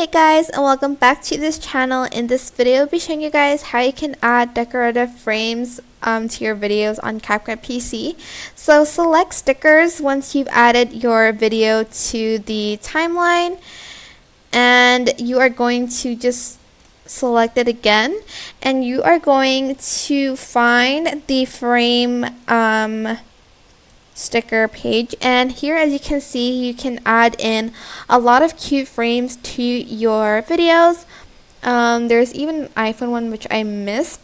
Hey guys, and welcome back to this channel. In this video, I'll be showing you guys how you can add decorative frames to your videos on CapCut PC. So select stickers once you've added your video to the timeline, and you are going to just select it again, and you are going to find the frame sticker page, and here, as you can see, you can add in a lot of cute frames to your videos. There's even an iPhone one which I missed.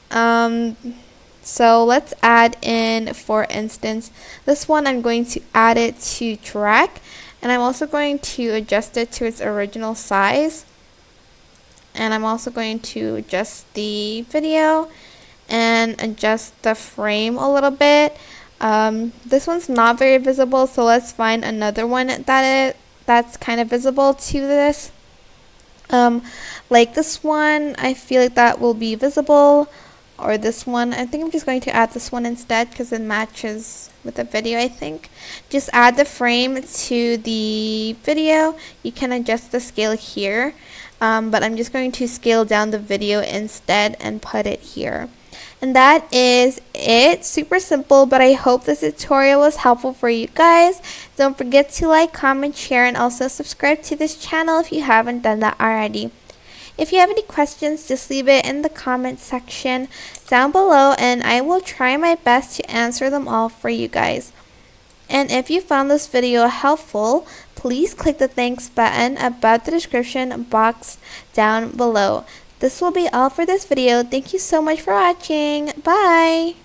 So let's add in, for instance, this one. I'm going to add it to track, and I'm also going to adjust it to its original size, and I'm also going to adjust the video and adjust the frame a little bit. This one's not very visible, so let's find another one that's kind of visible to this. Like this one, I feel like that will be visible, or this one. I think I'm just going to add this one instead because it matches with the video, I think. Just add the frame to the video. You can adjust the scale here, but I'm just going to scale down the video instead and put it here. And that is it. Super simple, but I hope this tutorial was helpful for you guys. Don't forget to like, comment, share, and also subscribe to this channel if you haven't done that already. If you have any questions, just leave it in the comment section down below, and I will try my best to answer them all for you guys. And if you found this video helpful, please click the thanks button above the description box down below. This will be all for this video. Thank you so much for watching. Bye!